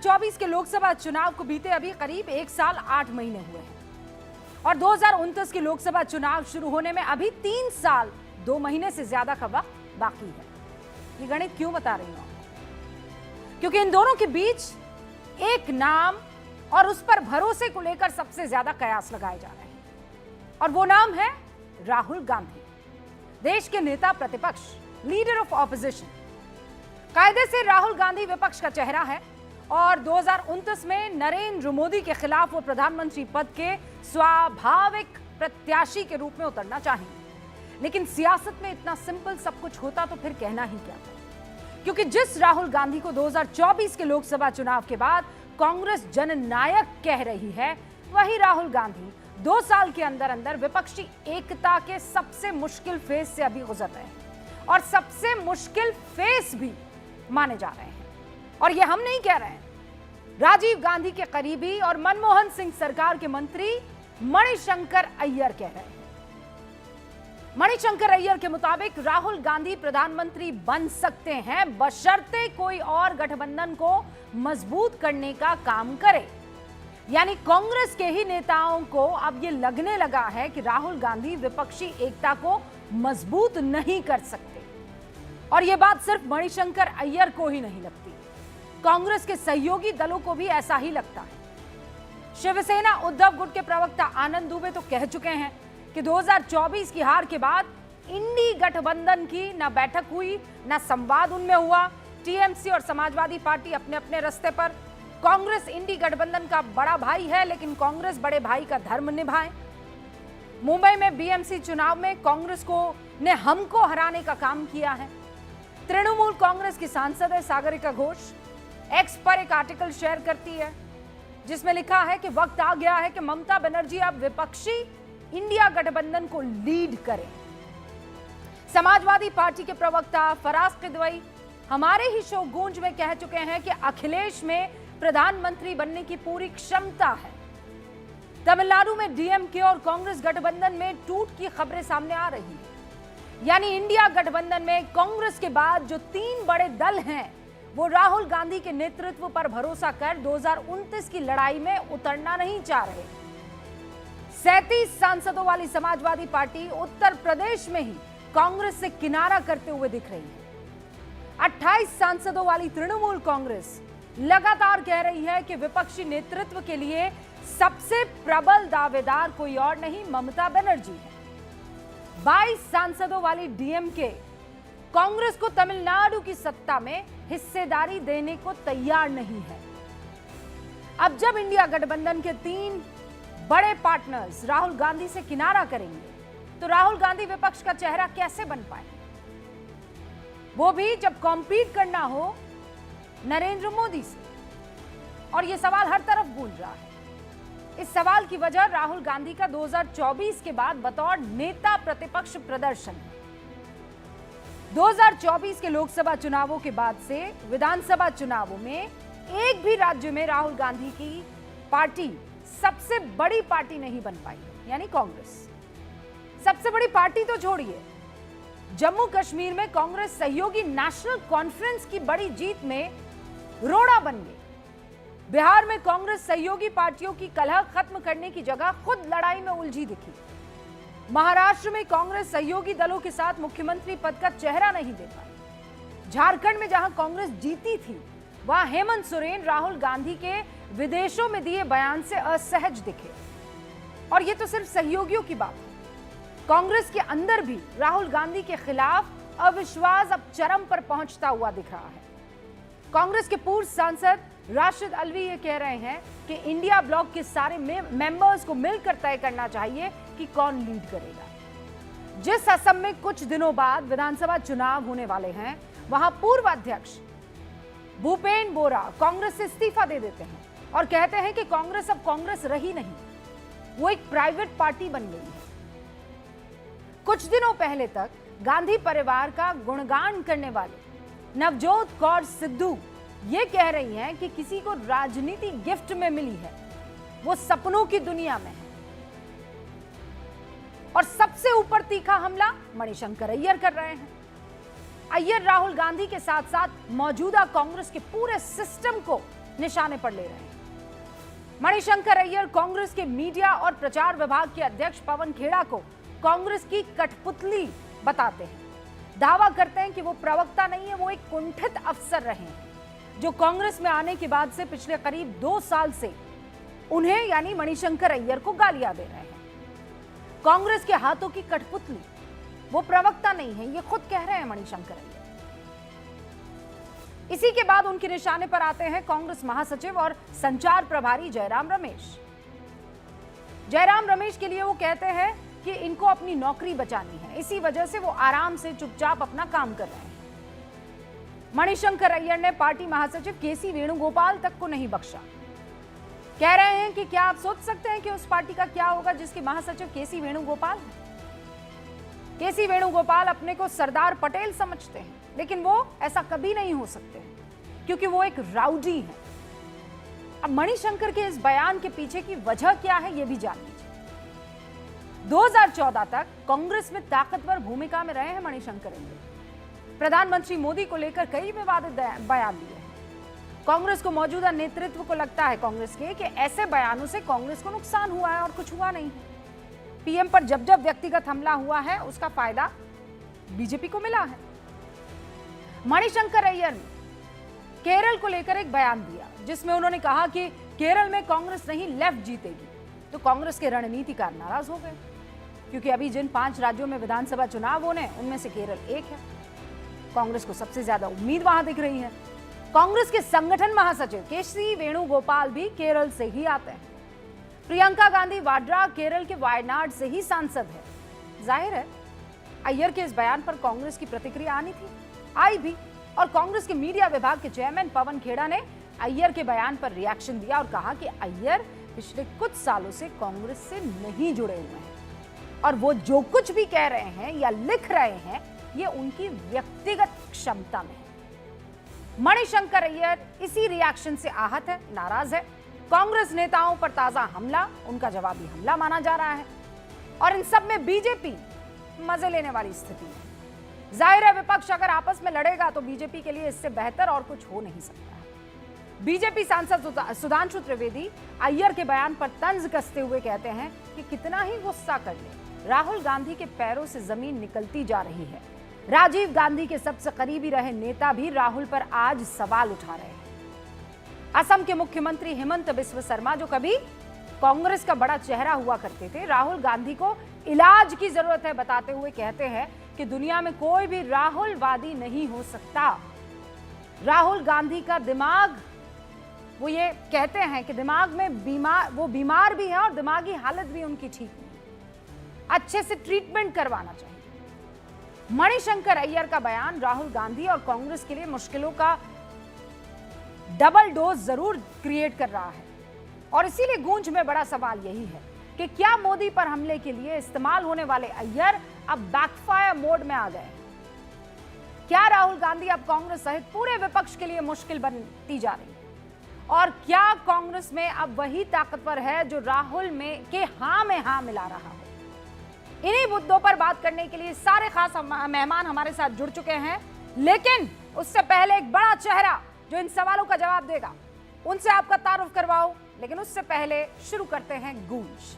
2024 के लोकसभा चुनाव को बीते अभी करीब 1 साल 8 महीने हुए हैं और 2029 के लोकसभा चुनाव शुरू होने में अभी 3 साल 2 महीने से ज्यादा का वक्त बाकी है। ये गणित क्यों बता रही हूं? क्योंकि इन दोनों के बीच एक नाम और उस पर भरोसे को लेकर सबसे ज्यादा कयास लगाए जा रहे हैं और वो नाम है राहुल गांधी, देश के नेता प्रतिपक्ष, लीडर ऑफ ऑपोजिशन। कायदे से राहुल गांधी विपक्ष का चेहरा है और 2029 में नरेंद्र मोदी के खिलाफ वो प्रधानमंत्री पद के स्वाभाविक प्रत्याशी के रूप में उतरना चाहेंगे। लेकिन सियासत में इतना सिंपल सब कुछ होता तो फिर कहना ही क्या था, क्योंकि जिस राहुल गांधी को 2024 के लोकसभा चुनाव के बाद कांग्रेस जननायक कह रही है, वही राहुल गांधी 2 साल के अंदर अंदर विपक्षी एकता के सबसे मुश्किल फेज से अभी गुजर रहे हैं और सबसे मुश्किल फेज भी माने जा रहे हैं। और ये हम नहीं कह रहे हैं, राजीव गांधी के करीबी और मनमोहन सिंह सरकार के मंत्री मणिशंकर अय्यर कह रहे हैं। मणिशंकर अय्यर के मुताबिक राहुल गांधी प्रधानमंत्री बन सकते हैं बशर्ते कोई और गठबंधन को मजबूत करने का काम करे। यानी कांग्रेस के ही नेताओं को अब ये लगने लगा है कि राहुल गांधी विपक्षी एकता को मजबूत नहीं कर सकते। और यह बात सिर्फ मणिशंकर अय्यर को ही नहीं लगती, कांग्रेस के सहयोगी दलों को भी ऐसा ही लगता है। शिवसेना उद्धव गुट के प्रवक्ता आनंद दुबे तो कह चुके हैं कि 2024 की हार के बाद इंडी गठबंधन की ना बैठक हुई, ना संवाद उनमें हुआ। टीएमसी और समाजवादी पार्टी अपने अपने रास्ते पर। कांग्रेस इंडी गठबंधन का बड़ा भाई है, लेकिन कांग्रेस बड़े भाई का धर्म निभाए। मुंबई में बीएमसी चुनाव में कांग्रेस ने हमको हराने का काम किया है। तृणमूल कांग्रेस की सांसद है सागरिका घोष, एक्स पर एक आर्टिकल शेयर करती है जिसमें लिखा है कि वक्त आ गया है कि ममता बनर्जी अब विपक्षी इंडिया गठबंधन को लीड करें। समाजवादी पार्टी के प्रवक्ता फराज किदवई हमारे ही शो गूंज में कह चुके हैं कि अखिलेश में प्रधानमंत्री बनने की पूरी क्षमता है। तमिलनाडु में डीएमके और कांग्रेस गठबंधन में टूट की खबरें सामने आ रही हैं। यानी इंडिया गठबंधन में कांग्रेस के बाद जो 3 बड़े दल हैं वो राहुल गांधी के नेतृत्व पर भरोसा कर 2029 की लड़ाई में उतरना नहीं चाह रहे। 37 सांसदों वाली समाजवादी पार्टी उत्तर प्रदेश में ही कांग्रेस से किनारा करते हुए दिख रही है। 28 सांसदों वाली तृणमूल कांग्रेस लगातार कह रही है कि विपक्षी नेतृत्व के लिए सबसे प्रबल दावेदार कोई और नहीं, ममता बनर्जी है। 22 सांसदों वाली डीएमके कांग्रेस को तमिलनाडु की सत्ता में हिस्सेदारी देने को तैयार नहीं है। अब जब इंडिया गठबंधन के 3 बड़े पार्टनर्स राहुल गांधी से किनारा करेंगे तो राहुल गांधी विपक्ष का चेहरा कैसे बन पाए, वो भी जब कॉम्पीट करना हो नरेंद्र मोदी से। और यह सवाल हर तरफ गूंज रहा है। इस सवाल की वजह राहुल गांधी का 2024 के बाद बतौर नेता प्रतिपक्ष प्रदर्शन है। 2024 के लोकसभा चुनावों के बाद से विधानसभा चुनावों में एक भी राज्य में राहुल गांधी की पार्टी सबसे बड़ी पार्टी नहीं बन पाई, यानी कांग्रेस। सबसे बड़ी पार्टी तो छोड़िए, जम्मू कश्मीर में कांग्रेस सहयोगी नेशनल कॉन्फ्रेंस की बड़ी जीत में रोड़ा बन गई। बिहार में कांग्रेस सहयोगी पार्टियों की कलह खत्म करने की जगह खुद लड़ाई में उलझी दिखी। महाराष्ट्र में कांग्रेस सहयोगी दलों के साथ मुख्यमंत्री पद का चेहरा नहीं दे पाई। झारखंड में जहां कांग्रेस जीती थी, वहां हेमंत सोरेन राहुल गांधी के विदेशों में दिए बयान से असहज दिखे। और यह तो सिर्फ सहयोगियों की बात है, कांग्रेस के अंदर भी राहुल गांधी के खिलाफ अविश्वास अब चरम पर पहुंचता हुआ दिख रहा है। कांग्रेस के पूर्व सांसद राशिद अलवी ये कह रहे हैं कि इंडिया ब्लॉक के सारे मेंबर्स को मिलकर तय करना चाहिए कि कौन लीड करेगा। जिस असम में कुछ दिनों बाद विधानसभा चुनाव होने वाले हैं, वहां पूर्व अध्यक्ष भूपेन बोरा कांग्रेस से इस्तीफा दे देते हैं और कहते हैं कि कांग्रेस अब कांग्रेस रही नहीं, वो एक प्राइवेट पार्टी बन गई है। कुछ दिनों पहले तक गांधी परिवार का गुणगान करने वाले नवजोत कौर सिद्धू ये कह रही हैं कि किसी को राजनीति गिफ्ट में मिली है, वो सपनों की दुनिया में है। और सबसे ऊपर तीखा हमला मणिशंकर अय्यर कर रहे हैं। अय्यर राहुल गांधी के साथ साथ मौजूदा कांग्रेस के पूरे सिस्टम को निशाने पर ले रहे हैं। मणिशंकर अय्यर कांग्रेस के मीडिया और प्रचार विभाग के अध्यक्ष पवन खेड़ा को कांग्रेस की कठपुतली बताते हैं। दावा करते हैं कि वो प्रवक्ता नहीं है, वो एक कुंठित अफसर रहे हैं जो कांग्रेस में आने के बाद से पिछले करीब 2 साल से उन्हें यानी मणिशंकर अय्यर को गालियां दे रहे हैं। कांग्रेस के हाथों की कठपुतली, वो प्रवक्ता नहीं है, ये खुद कह रहे हैं मणिशंकर अय्यर। इसी के बाद उनके निशाने पर आते हैं कांग्रेस महासचिव और संचार प्रभारी जयराम रमेश। जयराम रमेश के लिए वो कहते हैं कि इनको अपनी नौकरी बचानी है, इसी वजह से वो आराम से चुपचाप अपना काम कर रहे हैं। मणिशंकर अय्यर ने पार्टी महासचिव केसी वेणुगोपाल तक को नहीं बख्शा। कह रहे हैं कि क्या आप सोच सकते हैं कि उस पार्टी का क्या होगा जिसके महासचिव केसी वेणुगोपाल हैं? केसी वेणुगोपाल अपने को सरदार पटेल समझते हैं, लेकिन वो ऐसा कभी नहीं हो सकते क्योंकि वो एक राउडी है। अब मणिशंकर के इस बयान के पीछे की वजह क्या है, ये भी जान लीजिए। 2014 तक कांग्रेस में ताकतवर भूमिका में रहे हैं मणिशंकर अय्यर। प्रधानमंत्री मोदी को लेकर कई विवादित बयान दिए हैं। कांग्रेस को मौजूदा नेतृत्व को लगता है कांग्रेस के कि ऐसे बयानों से कांग्रेस को नुकसान हुआ है और कुछ हुआ नहीं। पीएम पर जब जब व्यक्तिगत हमला हुआ है उसका फायदा बीजेपी को मिला है। मणिशंकर अय्यर ने केरल को लेकर एक बयान दिया जिसमें उन्होंने कहा कि केरल में कांग्रेस नहीं लेफ्ट जीतेगी। तो कांग्रेस के रणनीतिकार नाराज हो गए क्योंकि अभी जिन 5 राज्यों में विधानसभा चुनाव होने उनमें से केरल एक है। कांग्रेस को सबसे ज्यादा उम्मीद वहां दिख रही है। कांग्रेस के संगठन महासचिव केसी वेणुगोपाल भी केरल से ही आते हैं। प्रियंका गांधी वाड्रा केरल के वायनाड से ही सांसद है। जाहिर है अय्यर के इस बयान पर कांग्रेस की प्रतिक्रिया आनी थी, आई भी, और कांग्रेस के मीडिया विभाग के चेयरमैन पवन खेड़ा ने अय्यर के बयान पर रिएक्शन दिया और कहा कि अय्यर पिछले कुछ सालों से कांग्रेस से नहीं जुड़े हुए हैं और वो जो कुछ भी कह रहे हैं या लिख रहे हैं ये उनकी व्यक्तिगत क्षमता में है। मणिशंकर अय्यर इसी रिएक्शन से आहत है, नाराज है। कांग्रेस नेताओं पर ताजा हमला उनका जवाबी हमला माना जा रहा है और इन सब में बीजेपी मजे लेने वाली स्थिति है। जाहिर है विपक्ष अगर आपस में लड़ेगा तो बीजेपी के लिए इससे बेहतर और कुछ हो नहीं सकता। बीजेपी सांसद सुधांशु त्रिवेदी अय्यर के बयान पर तंज कसते हुए कहते हैं कि कितना ही गुस्सा कर ले, राहुल गांधी के पैरों से जमीन निकलती जा रही है। राजीव गांधी के सबसे करीबी रहे नेता भी राहुल पर आज सवाल उठा रहे हैं। असम के मुख्यमंत्री हेमंत बिस्व शर्मा जो कभी कांग्रेस का बड़ा चेहरा हुआ करते थे, राहुल गांधी को इलाज की जरूरत है बताते हुए कहते हैं कि दुनिया में कोई भी राहुलवादी नहीं हो सकता। राहुल गांधी का दिमाग, वो ये कहते हैं कि दिमाग में बीमार भी है और दिमागी हालत भी उनकी ठीक नहीं, अच्छे से ट्रीटमेंट करवाना चाहिए। मणिशंकर अय्यर का बयान राहुल गांधी और कांग्रेस के लिए मुश्किलों का डबल डोज जरूर क्रिएट कर रहा है और इसीलिए गूंज में बड़ा सवाल यही है कि क्या मोदी पर हमले के लिए इस्तेमाल होने वाले अय्यर अब बैकफायर मोड में आ गए? क्या राहुल गांधी अब कांग्रेस सहित पूरे विपक्ष के लिए मुश्किल बनती जा रही है? और क्या कांग्रेस में अब वही ताकतवर है जो राहुल में के हाँ में हाँ मिला रहा हो? इन्हीं मुद्दों पर बात करने के लिए सारे खास मेहमान हमारे साथ जुड़ चुके हैं, लेकिन उससे पहले एक बड़ा चेहरा जो इन सवालों का जवाब देगा, उनसे आपका तारुफ करवाओ। लेकिन उससे पहले शुरू करते हैं गूंज।